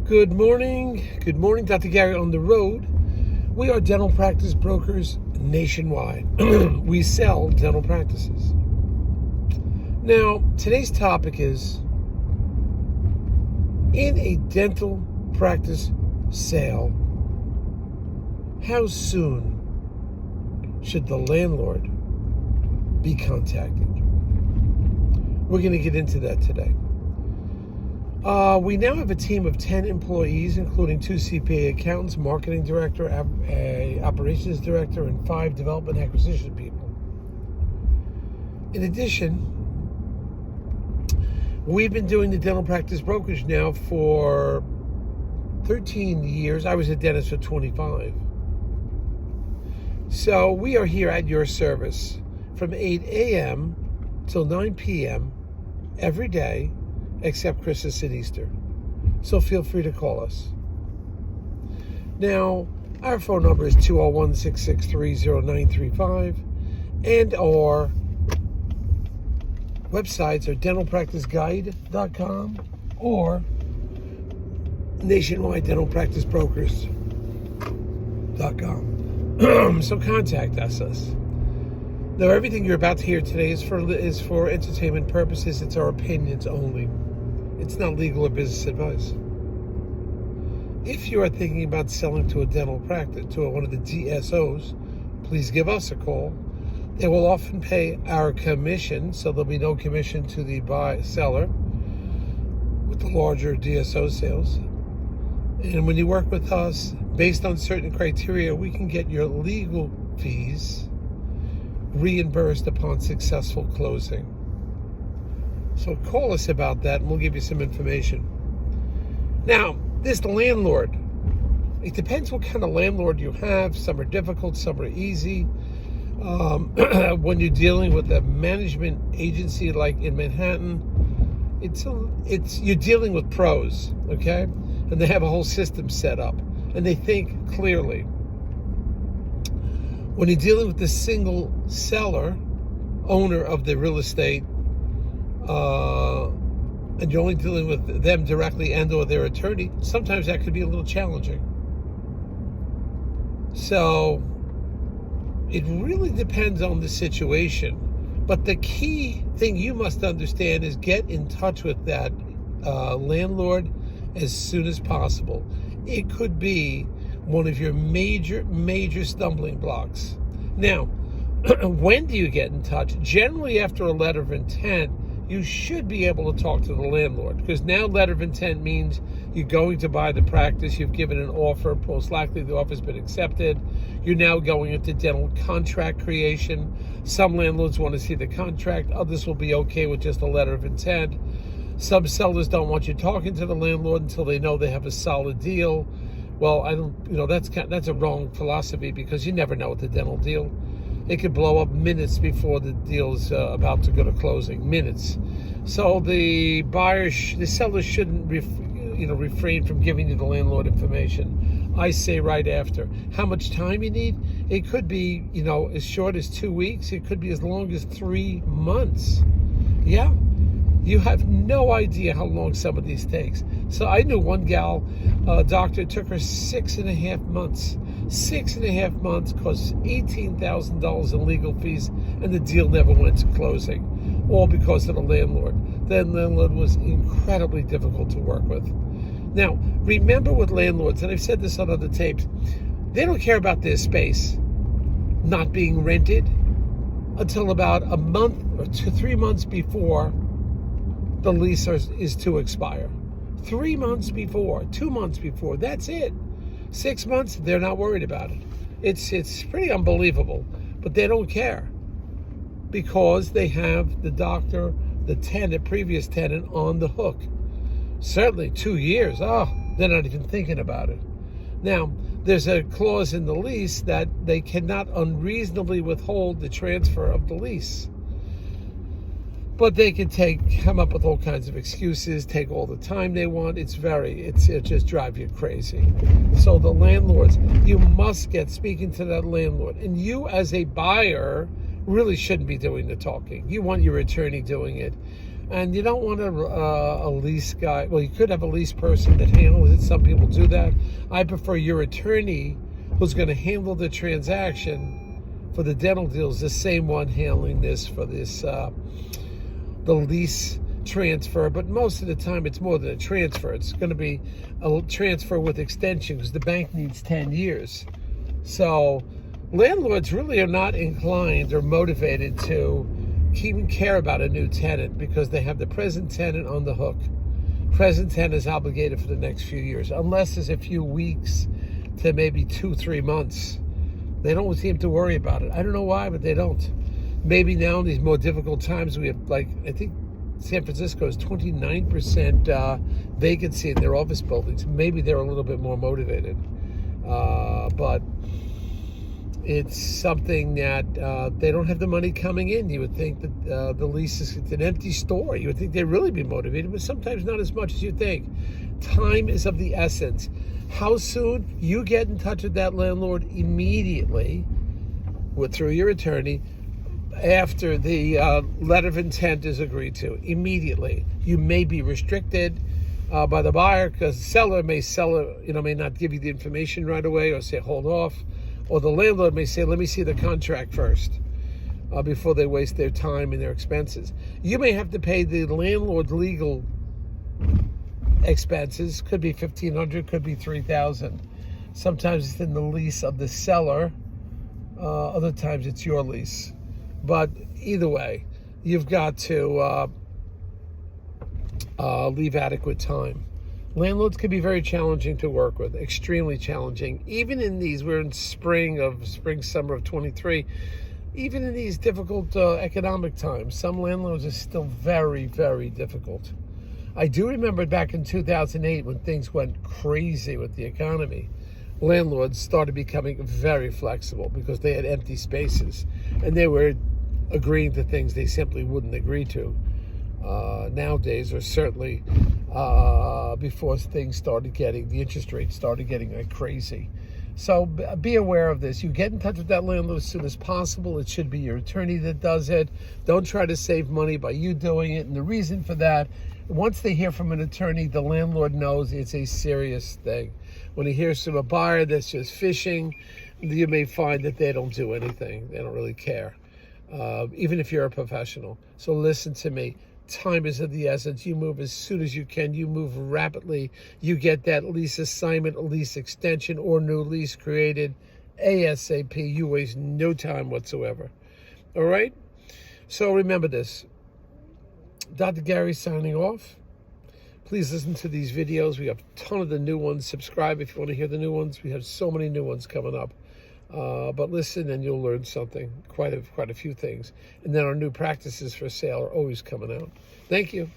Good morning. Good morning, Dr. Gary on the road. We are dental practice brokers nationwide. We sell dental practices. Now, today's topic is, in a dental practice sale, how soon should the landlord be contacted? We're going to get into that today. We now have a team of 10 employees, including 2 CPA accountants, marketing director, operations director, and 5 development acquisition people. In addition, we've been doing the dental practice brokerage now for 13 years. I was a dentist for 25. So we are here at your service from 8 a.m. till 9 p.m. every day, except Christmas and Easter. So feel free to call us. Now, our phone number is 201-663-0935, and our websites are dentalpracticeguide.com or nationwidedentalpracticebrokers.com. So contact us. Now, everything you're about to hear today is for entertainment purposes. It's our opinions only. It's not legal or business advice. If you are thinking about selling to a dental practice, to one of the DSOs, please give us a call. They will often pay our commission, so there'll be no commission to the seller with the larger DSO sales. And when you work with us, based on certain criteria, we can get your legal fees reimbursed upon successful closing. So call us about that and we'll give you some information. Now, this landlord, it depends what kind of landlord you have. Some are difficult, some are easy. When you're dealing with a management agency like in Manhattan, you're dealing with pros, okay? And they have a whole system set up and they think clearly. When you're dealing with the single seller, owner of the real estate, and you're only dealing with them directly and or their attorney, sometimes that could be a little challenging. So it really depends on the situation. But the key thing you must understand is get in touch with that landlord as soon as possible. It could be one of your major stumbling blocks. Now, when do you get in touch? Generally after a letter of intent, you should be able to talk to the landlord, because now letter of intent means you're going to buy the practice, you've given an offer, most likely the offer's been accepted, you're now going into dental contract creation. Some landlords want to see the contract, others will be okay with just a letter of intent. Some sellers don't want you talking to the landlord until they know they have a solid deal. Well, that's a wrong philosophy, because you never know with the dental deal. It could blow up minutes before the deal's about to go to closing. Minutes. So the seller shouldn't refrain from giving you the landlord information. I say right after. How much time you need? It could be, as short as 2 weeks. It could be as long as 3 months. Yeah. You have no idea how long some of these takes. So I knew one gal, doctor, it took her 6.5 months. 6.5 months, cost $18,000 in legal fees, and the deal never went to closing, all because of the landlord. That landlord was incredibly difficult to work with. Now, remember with landlords, and I've said this on other tapes, they don't care about their space not being rented until about a month or 3 months before the lease is to expire. 3 months before, 2 months before, that's it. 6 months, they're not worried about it. It's pretty unbelievable, but they don't care, because they have the doctor, the previous tenant on the hook. Certainly 2 years, they're not even thinking about it. Now, there's a clause in the lease that they cannot unreasonably withhold the transfer of the lease. But they can come up with all kinds of excuses, take all the time they want. It just drives you crazy. So the landlords, you must get speaking to that landlord. And you as a buyer really shouldn't be doing the talking. You want your attorney doing it. And you don't want a lease guy. Well, you could have a lease person that handles it. Some people do that. I prefer your attorney who's going to handle the transaction for the dental deals, the same one handling this for this the lease transfer. But most of the time it's more than a transfer. It's going to be a transfer with extension because the bank needs 10 years. So landlords really are not inclined or motivated to even care about a new tenant because they have the present tenant on the hook. Present tenant is obligated for the next few years, unless there's a few weeks to maybe 2-3 months. They don't seem to worry about it. I don't know why, but they don't. Maybe now in these more difficult times, we have, like, I think San Francisco is 29% vacancy in their office buildings. Maybe they're a little bit more motivated. But it's something that they don't have the money coming in. You would think that the lease is an empty store. You would think they'd really be motivated, but sometimes not as much as you think. Time is of the essence. How soon? You get in touch with that landlord immediately through your attorney after the letter of intent is agreed to. Immediately. You may be restricted by the buyer because the seller may not give you the information right away or say hold off. Or the landlord may say, let me see the contract first before they waste their time and their expenses. You may have to pay the landlord's legal expenses. Could be $1,500, could be $3,000. Sometimes it's in the lease of the seller. Other times it's your lease. But either way, you've got to leave adequate time. Landlords can be very challenging to work with, extremely challenging. Even in we're in summer of 23, even in these difficult economic times, some landlords are still very, very difficult. I do remember back in 2008 when things went crazy with the economy, landlords started becoming very flexible because they had empty spaces and they were agreeing to things they simply wouldn't agree to. Nowadays, or certainly before things started the interest rates started getting like crazy. So be aware of this. You get in touch with that landlord as soon as possible. It should be your attorney that does it. Don't try to save money by you doing it. And the reason for that, once they hear from an attorney, the landlord knows it's a serious thing. When he hears from a buyer that's just fishing, you may find that they don't do anything. They don't really care, even if you're a professional. So listen to me. Time is of the essence. You move as soon as you can. You move rapidly. You get that lease assignment, lease extension, or new lease created ASAP. You waste no time whatsoever. All right? So remember this. Dr. Gary signing off. Please listen to these videos. We have a ton of the new ones. Subscribe if you want to hear the new ones. We have so many new ones coming up. But listen and you'll learn something, quite a few things. And then our new practices for sale are always coming out. Thank you.